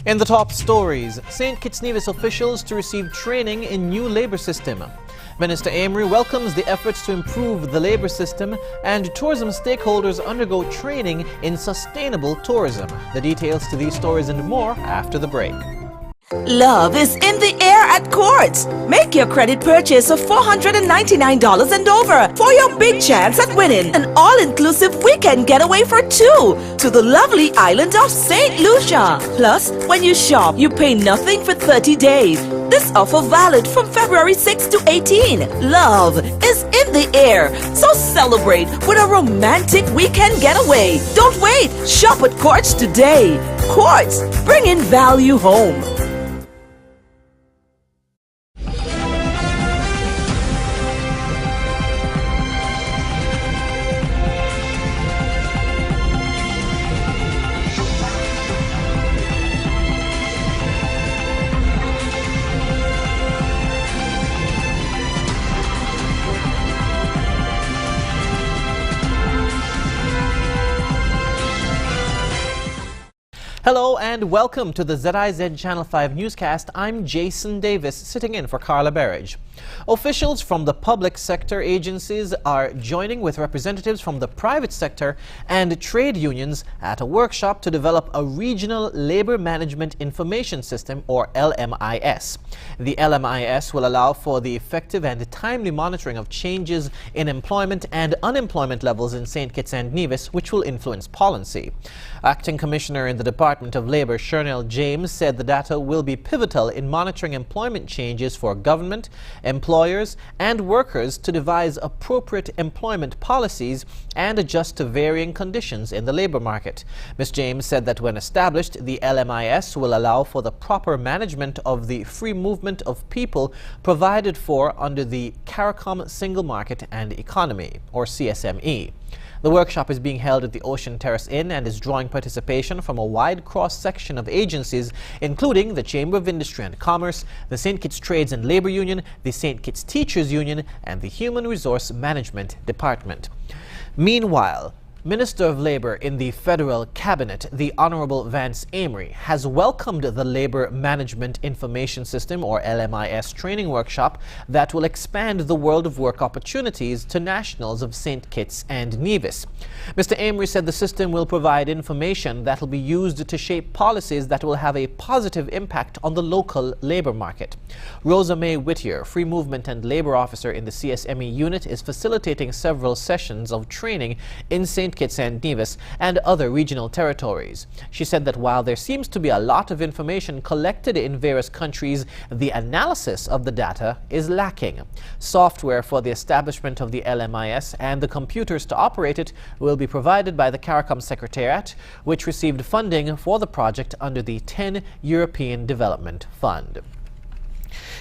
In the top stories, St. Kitts Nevis officials to receive training in new labour system. Minister Amory welcomes the efforts to improve the labour system, and tourism stakeholders undergo training in sustainable tourism. The details to these stories and more after the break. Love is in the air at Courts. Make your credit purchase of $499 and over for your big chance at winning an all-inclusive weekend getaway for two to the lovely island of St. Lucia. Plus, when you shop, you pay nothing for 30 days. This offer valid from February 6 to 18. Love is in the air, so celebrate with a romantic weekend getaway. Don't wait. Shop at Courts today. Courts, bringing value home. Hello and welcome to the ZIZ Channel 5 newscast. I'm Jason Davis, sitting in for Carla Berridge. Officials from the public sector agencies are joining with representatives from the private sector and trade unions at a workshop to develop a regional labor management information system, or LMIS. The LMIS will allow for the effective and timely monitoring of changes in employment and unemployment levels in St. Kitts and Nevis, which will influence policy. Acting Commissioner in the Department of Labour, Shernell James, said the data will be pivotal in monitoring employment changes for government, employers and workers to devise appropriate employment policies and adjust to varying conditions in the labour market. Ms. James said that when established, the LMIS will allow for the proper management of the free movement of people provided for under the CARICOM Single Market and Economy, or CSME. The workshop is being held at the Ocean Terrace Inn and is drawing participation from a wide cross-section of agencies, including the Chamber of Industry and Commerce, the St. Kitts Trades and Labour Union, the St. Kitts Teachers Union, and the Human Resource Management Department. Meanwhile, Minister of Labour in the Federal Cabinet, the Honourable Vance Amory, has welcomed the Labour Management Information System, or LMIS, training workshop that will expand the world of work opportunities to nationals of St. Kitts and Nevis. Mr. Amory said the system will provide information that will be used to shape policies that will have a positive impact on the local labour market. Rosa May Whittier, Free Movement and Labour Officer in the CSME unit, is facilitating several sessions of training in St. Kitts and Nevis and other regional territories. She said that while there seems to be a lot of information collected in various countries, the analysis of the data is lacking. Software for the establishment of the LMIS and the computers to operate it will be provided by the CARICOM Secretariat, which received funding for the project under the 10 European Development Fund.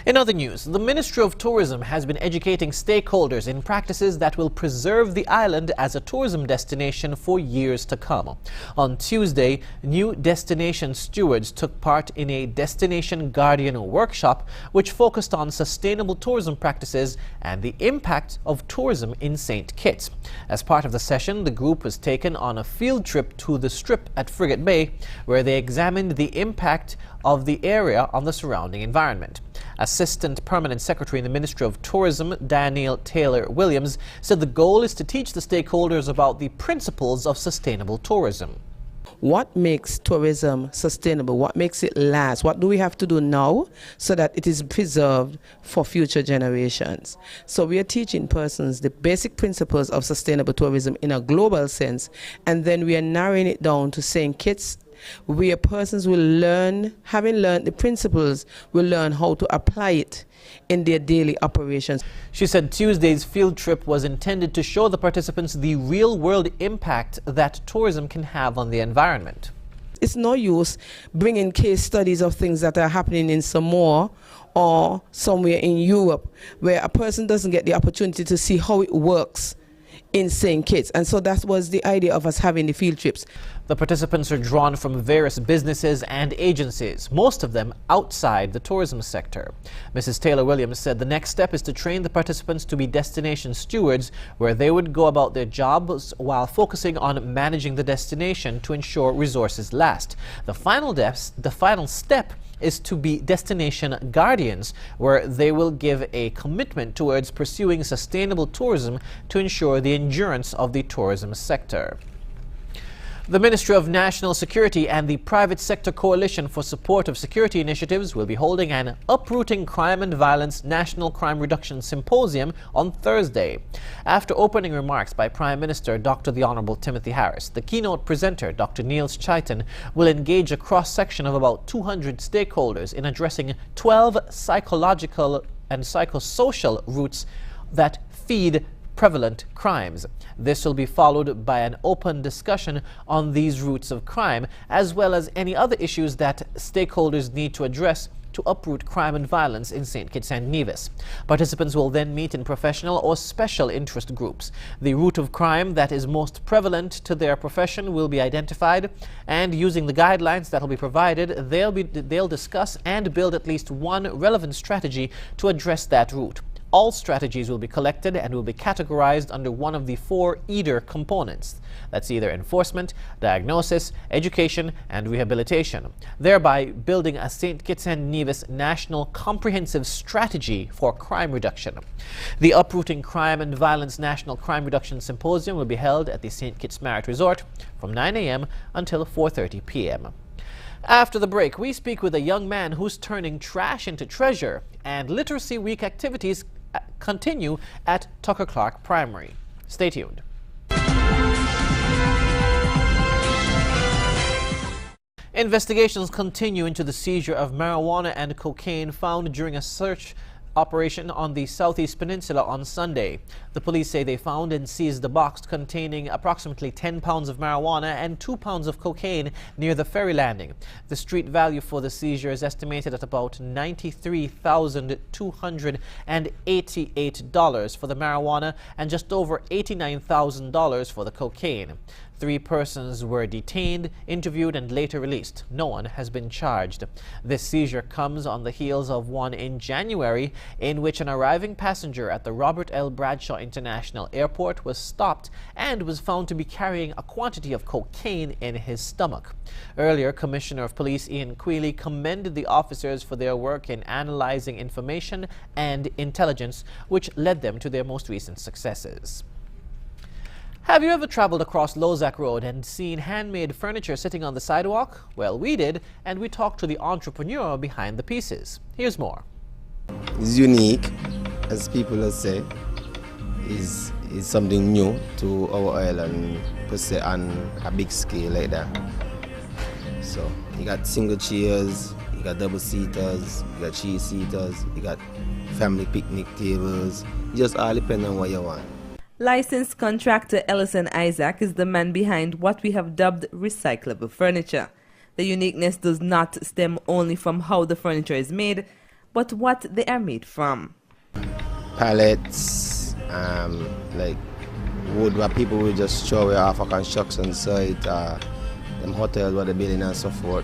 In other news, the Ministry of Tourism has been educating stakeholders in practices that will preserve the island as a tourism destination for years to come. On Tuesday, new destination stewards took part in a Destination Guardian workshop which focused on sustainable tourism practices and the impact of tourism in St. Kitts. As part of the session, the group was taken on a field trip to the Strip at Frigate Bay, where they examined the impact of the area on the surrounding environment. Assistant Permanent Secretary in the Ministry of Tourism, Daniel Taylor Williams, said the goal is to teach the stakeholders about the principles of sustainable tourism. What makes tourism sustainable? What makes it last? What do we have to do now so that it is preserved for future generations? So we are teaching persons the basic principles of sustainable tourism in a global sense, and then we are narrowing it down to St. Kitts, where persons will learn, having learned the principles, will learn how to apply it in their daily operations. She said Tuesday's field trip was intended to show the participants the real-world impact that tourism can have on the environment. It's no use bringing case studies of things that are happening in Samoa or somewhere in Europe, where a person doesn't get the opportunity to see how it works in St. Kitts. And so that was the idea of us having the field trips. The participants are drawn from various businesses and agencies, most of them outside the tourism sector. Mrs. Taylor Williams said the next step is to train the participants to be destination stewards, where they would go about their jobs while focusing on managing the destination to ensure resources last. The final step is to be destination guardians, where they will give a commitment towards pursuing sustainable tourism to ensure the endurance of the tourism sector. The Ministry of National Security and the Private Sector Coalition for Support of Security Initiatives will be holding an Uprooting Crime and Violence National Crime Reduction Symposium on Thursday. After opening remarks by Prime Minister Dr. the Honorable Timothy Harris, the keynote presenter, Dr. Niels Chaitin, will engage a cross-section of about 200 stakeholders in addressing 12 psychological and psychosocial roots that feed prevalent crimes. This will be followed by an open discussion on these roots of crime, as well as any other issues that stakeholders need to address to uproot crime and violence in St. Kitts and Nevis. Participants will then meet in professional or special interest groups. The root of crime that is most prevalent to their profession will be identified, and using the guidelines that will be provided, they'll discuss and build at least one relevant strategy to address that root. All strategies will be collected and will be categorized under one of the 4 EADER components. That's either enforcement, diagnosis, education, and rehabilitation, thereby building a St. Kitts and Nevis national comprehensive strategy for crime reduction. The Uprooting Crime and Violence National Crime Reduction Symposium will be held at the St. Kitts Marriott Resort from 9 a.m. until 4:30 p.m. After the break, we speak with a young man who's turning trash into treasure, and Literacy Week activities continue at Tucker Clark Primary. Stay tuned. Investigations continue into the seizure of marijuana and cocaine found during a search operation on the Southeast Peninsula on Sunday. The police say they found and seized a box containing approximately 10 pounds of marijuana and 2 pounds of cocaine near the ferry landing. The street value for the seizure is estimated at about $93,288 for the marijuana and just over $89,000 for the cocaine. 3 persons were detained, interviewed, and later released. No one has been charged. This seizure comes on the heels of one in January, in which an arriving passenger at the Robert L. Bradshaw International Airport was stopped and was found to be carrying a quantity of cocaine in his stomach. Earlier, Commissioner of Police Ian Quealy commended the officers for their work in analyzing information and intelligence, which led them to their most recent successes. Have you ever traveled across Lozak Road and seen handmade furniture sitting on the sidewalk? Well, we did, and we talked to the entrepreneur behind the pieces. Here's more. It's unique, as people will say. It's something new to our island, per se, on a big scale like that. So, you got single chairs, you got double seaters, you got 3-seaters, you got family picnic tables. It just all depends on what you want. Licensed contractor Ellison Isaac is the man behind what we have dubbed recyclable furniture. The uniqueness does not stem only from how the furniture is made, but what they are made from. Pallets, like wood where people will just throw away off a construction site, them hotels where they're building and so forth.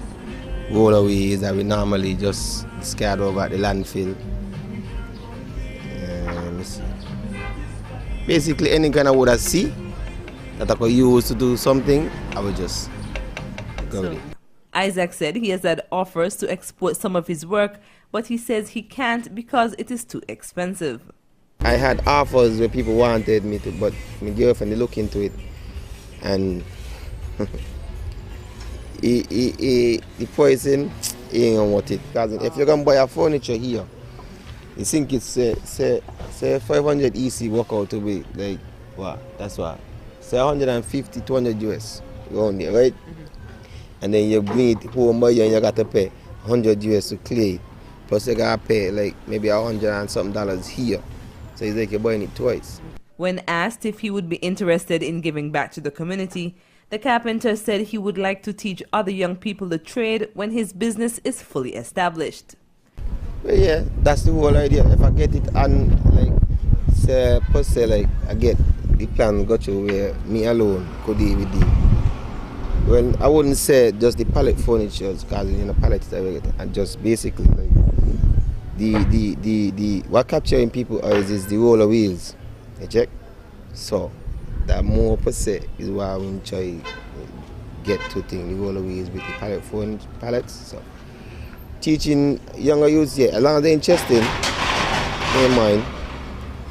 Rollaways that we normally just discard over at the landfill. Basically, any kind of wood I see that I could use to do something, I would just go with it. Isaac said he has had offers to export some of his work, but he says he can't because it is too expensive. I had offers where people wanted me to, but my girlfriend looked into it, and the pricing ain't worth it. Because if you're gonna buy a furniture here, you think it's say 500 EC work out to be like what? That's what. Say 150, 200 US around there, right? And then you bring it home by you and you got to pay 100 US to clear it. Plus you gotta pay like maybe $100 and something here. So it's like you're buying it twice. When asked if he would be interested in giving back to the community, the carpenter said he would like to teach other young people the trade when his business is fully established. Well, yeah, that's the whole idea. If I get it on, like, say, per se, like, I get the plan got you where me alone could deal with the. Well, I wouldn't say just the pallet furniture, because pallet and just basically like the what capturing people eyes is the roller wheels. You check? So that more per se is why we try get to thing the roller wheels with the pallets. So teaching younger youths, yeah, as long as they're interested, they mind.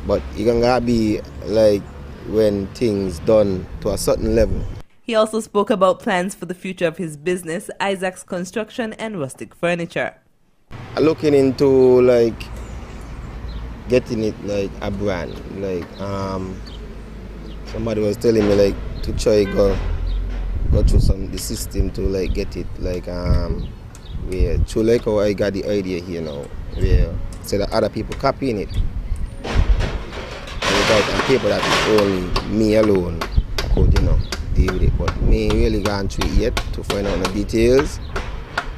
But you're gonna be like when things done to a certain level. He also spoke about plans for the future of his business, Isaac's Construction and Rustic Furniture. I'm looking into like getting it like a brand. Like somebody was telling me like to try go through the system to like get it like where through like how I got the idea here now, where so that other people copying it. Without on paper that is only me alone could deal with it, but me really gone through it yet to find out the details.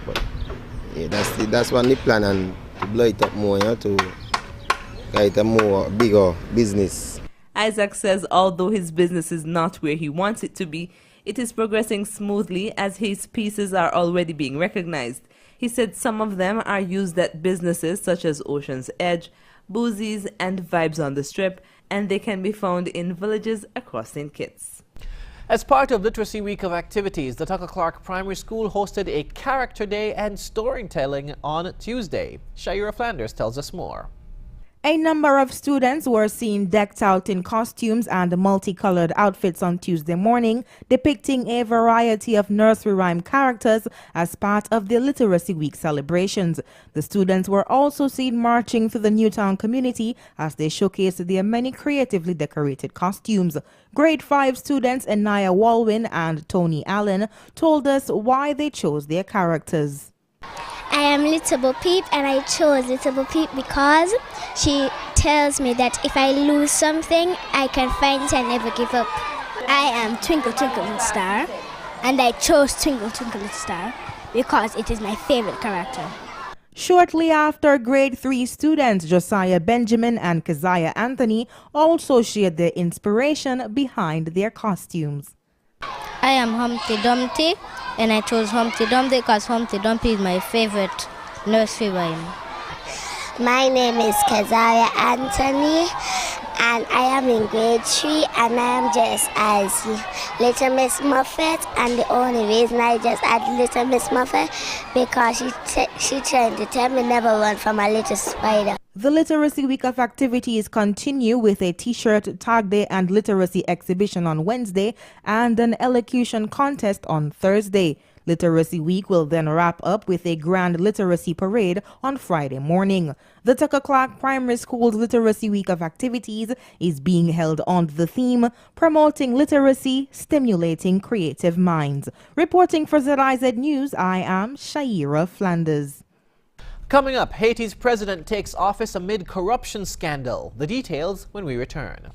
But yeah, that's one the plan, and to blow it up more, to get a more bigger business. Isaac says although his business is not where he wants it to be, it is progressing smoothly as his pieces are already being recognized. He said some of them are used at businesses such as Ocean's Edge, Boozies, and Vibes on the Strip, and they can be found in villages across St. Kitts. As part of Literacy Week of activities, the Tucker Clark Primary School hosted a character day and storytelling on Tuesday. Shaira Flanders tells us more. A number of students were seen decked out in costumes and multicolored outfits on Tuesday morning, depicting a variety of nursery rhyme characters as part of the Literacy Week celebrations. The students were also seen marching through the Newtown community as they showcased their many creatively decorated costumes. Grade 5 students Anaya Walwin and Tony Allen told us why they chose their characters. I am Little Bo Peep, and I chose Little Bo Peep because she tells me that if I lose something, I can find it and never give up. I am Twinkle Twinkle Little Star, and I chose Twinkle Twinkle Little Star because it is my favorite character. Shortly after, grade 3 students Josiah Benjamin and Keziah Anthony also shared their inspiration behind their costumes. I am Humpty Dumpty, and I chose Humpty Dumpty because Humpty Dumpty is my favorite nursery rhyme. My name is Keziah Anthony, and I am in grade 3, and I am just as Little Miss Muffet. And the only reason I just add Little Miss Muffet because she trying to tell me never run from a little spider. The Literacy Week of activities continue with a T-shirt, tag day and literacy exhibition on Wednesday and an elocution contest on Thursday. Literacy Week will then wrap up with a grand literacy parade on Friday morning. The Tucker Clark Primary School's Literacy Week of activities is being held on the theme, promoting literacy, stimulating creative minds. Reporting for ZIZ News, I am Shaira Flanders. Coming up, Haiti's president takes office amid corruption scandal. The details when we return.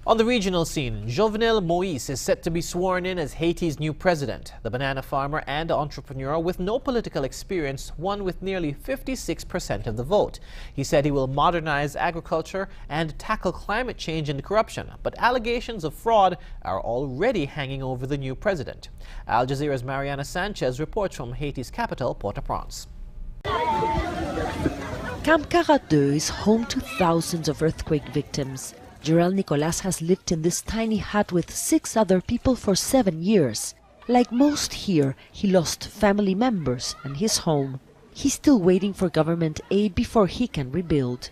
On the regional scene, Jovenel Moïse is set to be sworn in as Haiti's new president. The banana farmer and entrepreneur with no political experience won with nearly 56% of the vote. He said he will modernize agriculture and tackle climate change and corruption, but allegations of fraud are already hanging over the new president. Al Jazeera's Mariana Sanchez reports from Haiti's capital, Port-au-Prince. Camp 42 is home to thousands of earthquake victims. Jorel Nicolas has lived in this tiny hut with 6 other people for 7 years. Like most here, he lost family members and his home. He's still waiting for government aid before he can rebuild.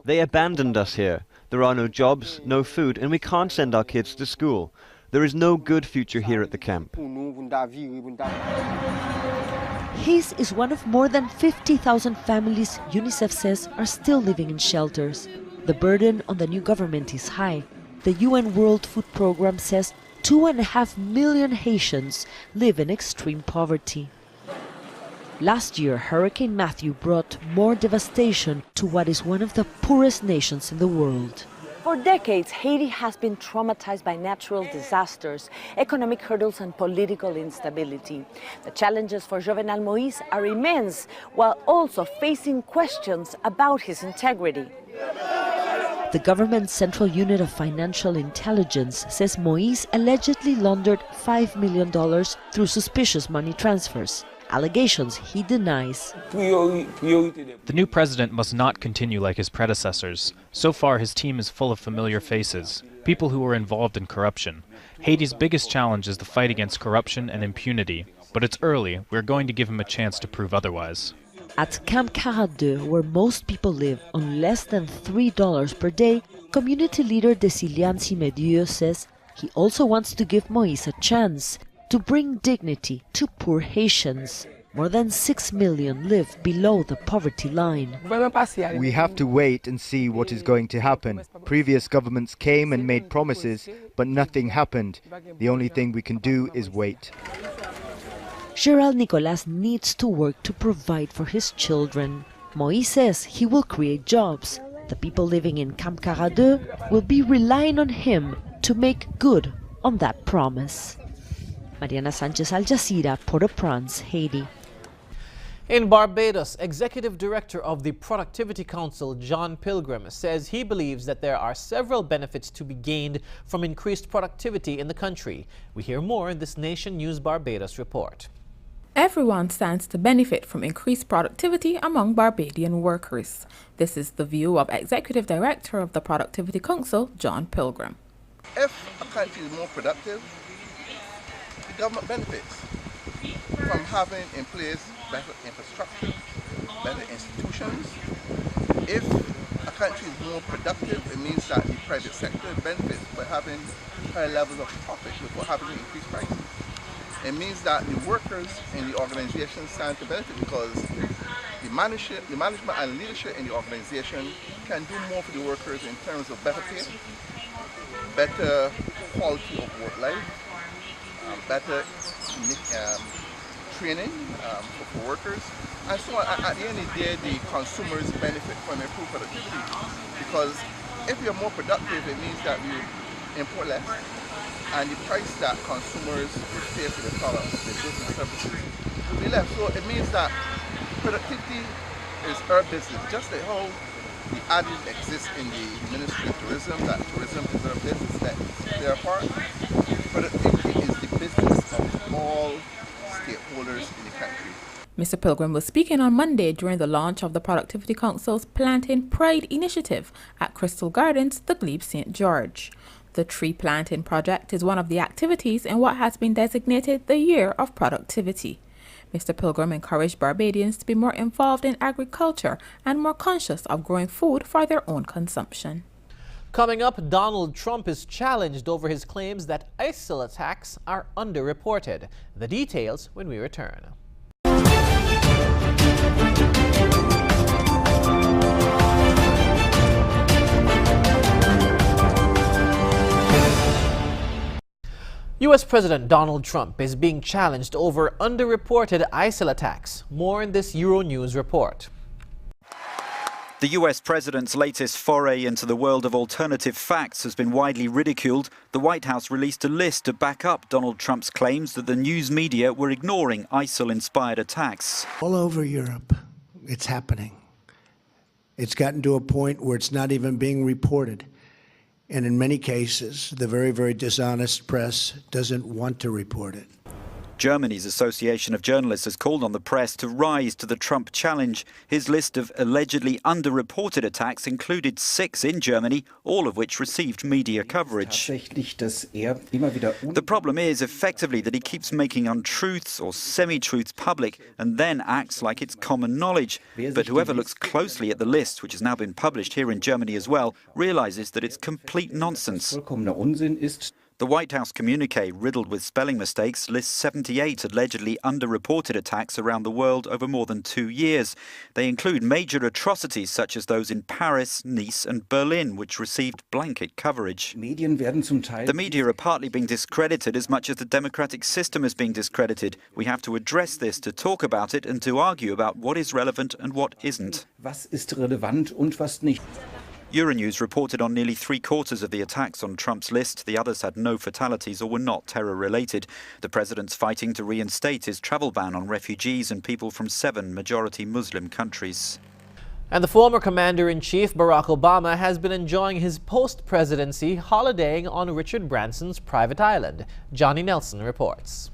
They abandoned us here. There are no jobs, no food, and we can't send our kids to school. There is no good future here at the camp. His is one of more than 50,000 families UNICEF says are still living in shelters. The burden on the new government is high. The UN World Food Programme says 2.5 million Haitians live in extreme poverty. Last year, Hurricane Matthew brought more devastation to what is one of the poorest nations in the world. For decades, Haiti has been traumatized by natural disasters, economic hurdles, and political instability. The challenges for Jovenel Moïse are immense, while also facing questions about his integrity. The government's Central Unit of Financial Intelligence says Moïse allegedly laundered $5 million through suspicious money transfers. Allegations he denies. The new president must not continue like his predecessors. So far, his team is full of familiar faces, people who were involved in corruption. Haiti's biggest challenge is the fight against corruption and impunity. But it's early. We're going to give him a chance to prove otherwise. At Camp 42, where most people live on less than $3 per day, community leader Decilian Cimedieu says he also wants to give Moïse a chance to bring dignity to poor Haitians. More than 6 million live below the poverty line. We have to wait and see what is going to happen. Previous governments came and made promises, but nothing happened. The only thing we can do is wait. Gerald Nicolas needs to work to provide for his children. Moïse says he will create jobs. The people living in Camp 42 will be relying on him to make good on that promise. Mariana Sanchez, Al Jazeera, Port-au-Prince, Haiti. In Barbados, Executive Director of the Productivity Council, John Pilgrim, says he believes that there are several benefits to be gained from increased productivity in the country. We hear more in this Nation News Barbados report. Everyone stands to benefit from increased productivity among Barbadian workers. This is the view of Executive Director of the Productivity Council, John Pilgrim. If a country is more productive, the government benefits from having in place better infrastructure, better institutions. If a country is more productive, it means that the private sector benefits by having higher levels of profit without having to increase prices. It means that the workers in the organization stand to benefit because the management and leadership in the organization can do more for the workers in terms of better pay, better quality of work life, better training for workers, and so at the end of the day, the consumers benefit from improved productivity. Because if we are more productive, it means that we import less, and the price that consumers will pay for the products, the goods and services, will be less. So it means that productivity is our business, just like how the adage exists in the Ministry of Tourism, that tourism is our business, that's their part. Productivity is the business of all stakeholders in the country. Mr. Pilgrim was speaking on Monday during the launch of the Productivity Council's Planting Pride initiative at Crystal Gardens, the Glebe St. George. The tree planting project is one of the activities in what has been designated the Year of Productivity. Mr. Pilgrim encouraged Barbadians to be more involved in agriculture and more conscious of growing food for their own consumption. Coming up, Donald Trump is challenged over his claims that ISIL attacks are underreported. The details when we return. U.S. President Donald Trump is being challenged over underreported ISIL attacks. More in this Euronews report. The US president's latest foray into the world of alternative facts has been widely ridiculed. The White House released a list to back up Donald Trump's claims that the news media were ignoring ISIL-inspired attacks. All over Europe, it's happening. It's gotten to a point where it's not even being reported. And in many cases, the very, very dishonest press doesn't want to report it. Germany's Association of Journalists has called on the press to rise to the Trump challenge. His list of allegedly underreported attacks included 6 in Germany, all of which received media coverage. The problem is effectively that he keeps making untruths or semi-truths public and then acts like it's common knowledge. But whoever looks closely at the list, which has now been published here in Germany as well, realizes that it's complete nonsense. The White House communique, riddled with spelling mistakes, lists 78 allegedly underreported attacks around the world over more than 2 years. They include major atrocities such as those in Paris, Nice and Berlin, which received blanket coverage. The media are partly being discredited as much as the democratic system is being discredited. We have to address this, to talk about it and to argue about what is relevant and what isn't. Euronews reported on nearly 3/4 of the attacks on Trump's list. The others had no fatalities or were not terror-related. The president's fighting to reinstate his travel ban on refugees and people from 7 majority Muslim countries. And the former Commander-in-Chief, Barack Obama, has been enjoying his post-presidency holidaying on Richard Branson's private island. Johnny Nelson reports.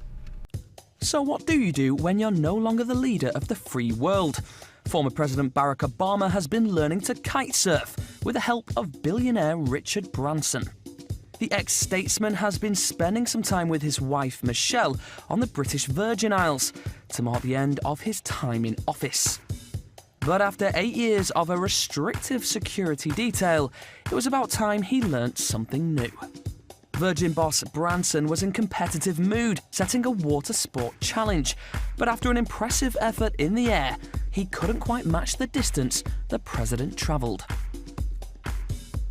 So what do you do when you're no longer the leader of the free world? Former President Barack Obama has been learning to kite surf with the help of billionaire Richard Branson. The ex-statesman has been spending some time with his wife Michelle on the British Virgin Isles to mark the end of his time in office. But after 8 years of a restrictive security detail, it was about time he learnt something new. Virgin boss Branson was in competitive mood, setting a water sport challenge. But after an impressive effort in the air, he couldn't quite match the distance the president travelled.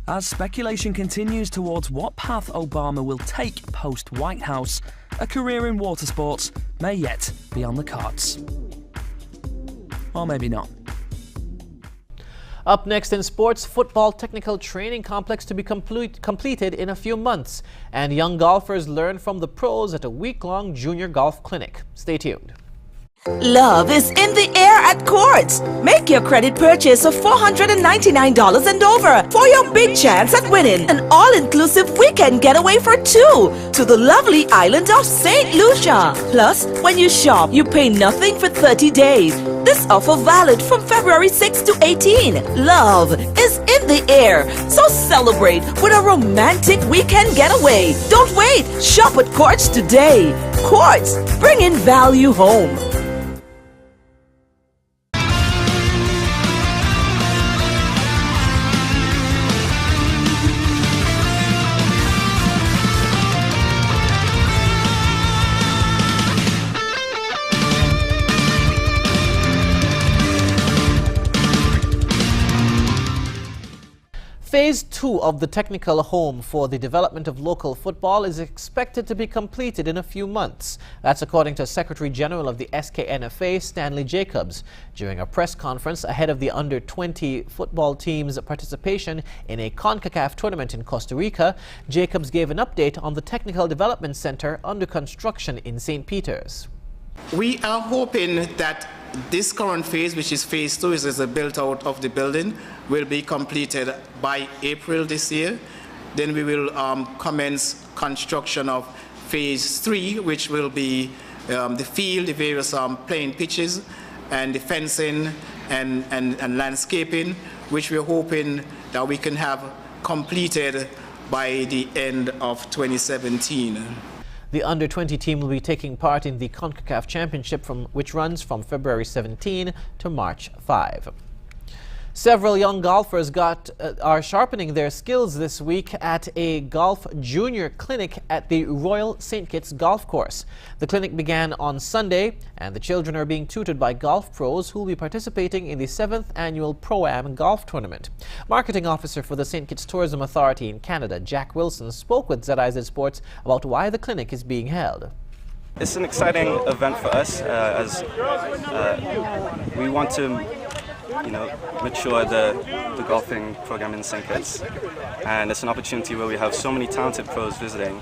As speculation continues towards what path Obama will take post-White House, a career in water sports may yet be on the cards. Or maybe not. Up next in sports, football technical training complex to be completed in a few months. And young golfers learn from the pros at a week-long junior golf clinic. Stay tuned. Love is in the air at Courts. Make your credit purchase of $499 and over for your big chance at winning an all-inclusive weekend getaway for 2 to the lovely island of St. Lucia. Plus, when you shop, you pay nothing for 30 days. This offer valid from February 6 to 18. Love is in the air, so celebrate with a romantic weekend getaway. Don't wait. Shop at Courts today. Courts, bringing value home. Phase 2 of the technical home for the development of local football is expected to be completed in a few months. That's according to Secretary General of the SKNFA, Stanley Jacobs. During a press conference ahead of the under-20 football team's participation in a CONCACAF tournament in Costa Rica, Jacobs gave an update on the Technical Development Center under construction in St. Peter's. We are hoping that this current phase, which is phase 2, is the build out of the building, will be completed by April this year. Then we will commence construction of phase 3, which will be the field, the various playing pitches, and the fencing and landscaping, which we're hoping that we can have completed by the end of 2017. The under-20 team will be taking part in the CONCACAF Championship, which runs from February 17 to March 5. Several young golfers are sharpening their skills this week at a golf junior clinic at the Royal St. Kitts Golf Course. The clinic began on Sunday, and the children are being tutored by golf pros who will be participating in the 7th annual Pro-Am Golf Tournament. Marketing Officer for the St. Kitts Tourism Authority in Canada, Jack Wilson, spoke with ZIZ Sports about why the clinic is being held. It's an exciting event for us as we want to mature the golfing program in St. Kitts, and it's an opportunity where we have so many talented pros visiting,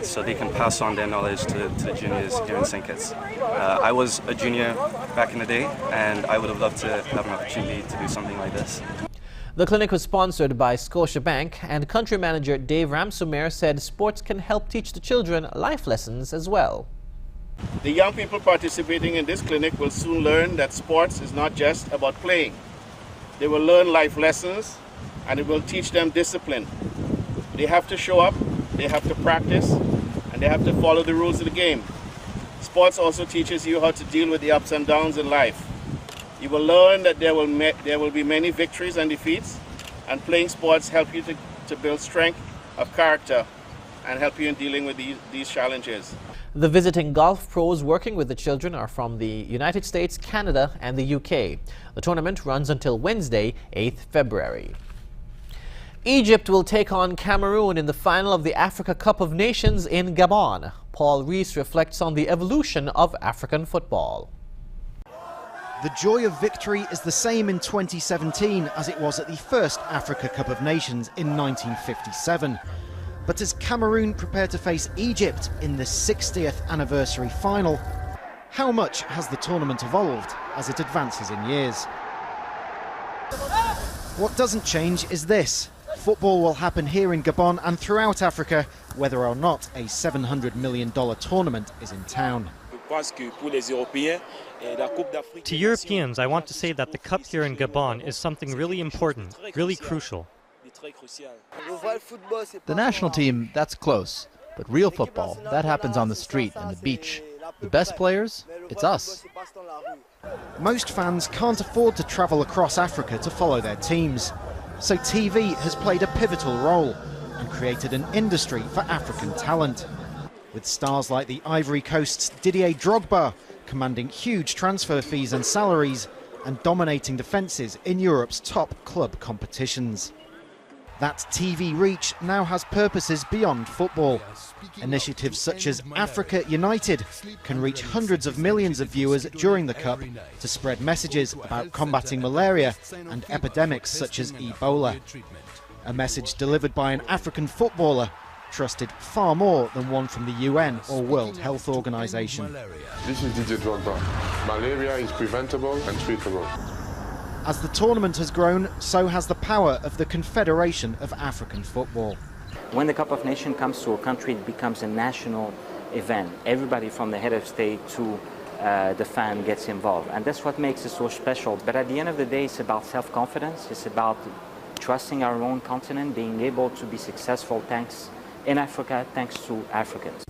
so they can pass on their knowledge to juniors here in St. Kitts. I was a junior back in the day, and I would have loved to have an opportunity to do something like this. The clinic was sponsored by Scotiabank, and country manager Dave Ramsumere said sports can help teach the children life lessons as well. The young people participating in this clinic will soon learn that sports is not just about playing. They will learn life lessons, and it will teach them discipline. They have to show up, they have to practice, and they have to follow the rules of the game. Sports also teaches you how to deal with the ups and downs in life. You will learn that there will be many victories and defeats, and playing sports help you to build strength of character and help you in dealing with these challenges. The visiting golf pros working with the children are from the United States, Canada, and the UK. The tournament runs until Wednesday, 8th February. Egypt will take on Cameroon in the final of the Africa Cup of Nations in Gabon. Paul Rees reflects on the evolution of African football. The joy of victory is the same in 2017 as it was at the first Africa Cup of Nations in 1957. But as Cameroon prepare to face Egypt in the 60th anniversary final, how much has the tournament evolved as it advances in years? What doesn't change is this. Football will happen here in Gabon and throughout Africa, whether or not a $700 million tournament is in town. To Europeans, I want to say that the Cup here in Gabon is something really important, really crucial. The national team, that's close. But real football, that happens on the street and the beach. The best players, it's us. Most fans can't afford to travel across Africa to follow their teams. So TV has played a pivotal role and created an industry for African talent. With stars like the Ivory Coast's Didier Drogba commanding huge transfer fees and salaries and dominating defences in Europe's top club competitions. That TV reach now has purposes beyond football. Initiatives such as Africa United can reach hundreds of millions of viewers during the Cup to spread messages about combating malaria and epidemics such as Ebola. A message delivered by an African footballer trusted far more than one from the UN or World Health Organization. This is Didier Drogba. Malaria is preventable and treatable. As the tournament has grown, so has the power of the Confederation of African Football. When the Cup of Nations comes to a country, it becomes a national event. Everybody from the head of state to the fan gets involved. And that's what makes it so special. But at the end of the day, it's about self-confidence. It's about trusting our own continent, being able to be successful in Africa thanks to Africans.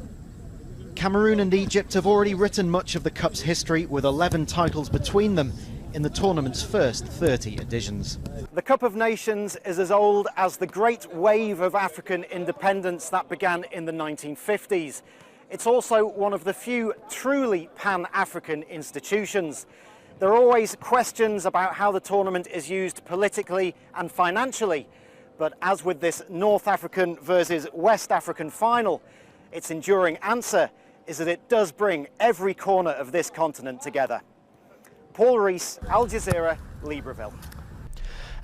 Cameroon and Egypt have already written much of the Cup's history with 11 titles between them in the tournament's first 30 editions. The Cup of Nations is as old as the great wave of African independence that began in the 1950s. It's also one of the few truly pan-African institutions. There are always questions about how the tournament is used politically and financially, but as with this North African versus West African final, its enduring answer is that it does bring every corner of this continent together. Paul Rees, Al Jazeera, Libreville.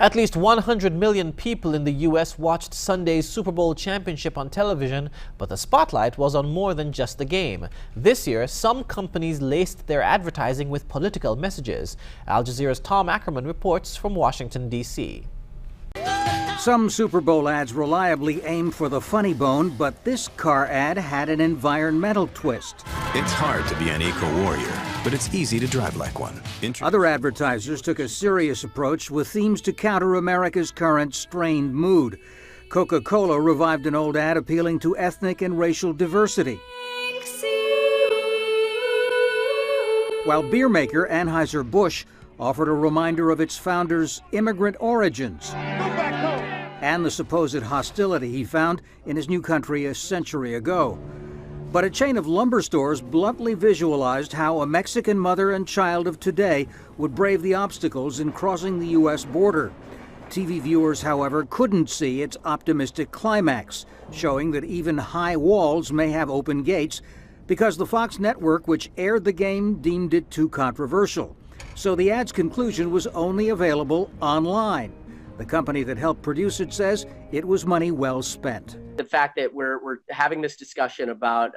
At least 100 million people in the U.S. watched Sunday's Super Bowl championship on television, but the spotlight was on more than just the game. This year, some companies laced their advertising with political messages. Al Jazeera's Tom Ackerman reports from Washington, D.C. Some Super Bowl ads reliably aim for the funny bone, but this car ad had an environmental twist. It's hard to be an eco-warrior, but it's easy to drive like one. Other advertisers took a serious approach with themes to counter America's current strained mood. Coca-Cola revived an old ad appealing to ethnic and racial diversity, while beer maker Anheuser-Busch offered a reminder of its founder's immigrant origins and the supposed hostility he found in his new country a century ago. But a chain of lumber stores bluntly visualized how a Mexican mother and child of today would brave the obstacles in crossing the U.S. border. TV viewers, however, couldn't see its optimistic climax, showing that even high walls may have open gates because the Fox network, which aired the game, deemed it too controversial. So the ad's conclusion was only available online. The company that helped produce it says it was money well spent. The fact that we're having this discussion about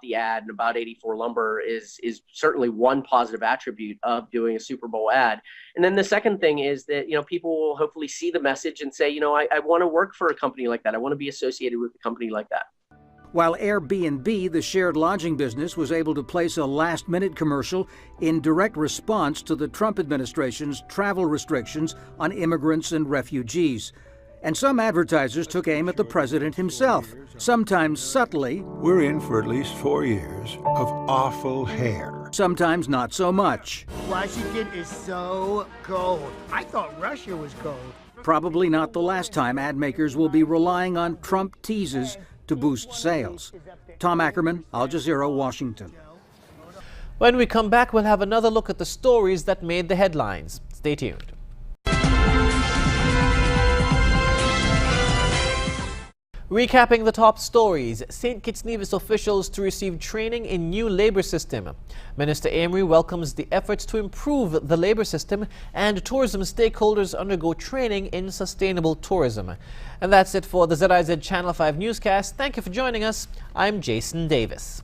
the ad and about 84 Lumber is certainly one positive attribute of doing a Super Bowl ad. And then the second thing is that, people will hopefully see the message and say, I want to work for a company like that. I want to be associated with a company like that. While Airbnb, the shared lodging business, was able to place a last-minute commercial in direct response to the Trump administration's travel restrictions on immigrants and refugees. And some advertisers took aim at the president himself, sometimes subtly. We're in for at least 4 years of awful hair. Sometimes not so much. Washington is so cold. I thought Russia was cold. Probably not the last time ad makers will be relying on Trump teases to boost sales. Tom Ackerman, Al Jazeera, Washington. When we come back, we'll have another look at the stories that made the headlines. Stay tuned. Recapping the top stories, St. Kitts Nevis officials to receive training in new labor system. Minister Amory welcomes the efforts to improve the labor system, and tourism stakeholders undergo training in sustainable tourism. And that's it for the ZIZ Channel 5 newscast. Thank you for joining us. I'm Jason Davis.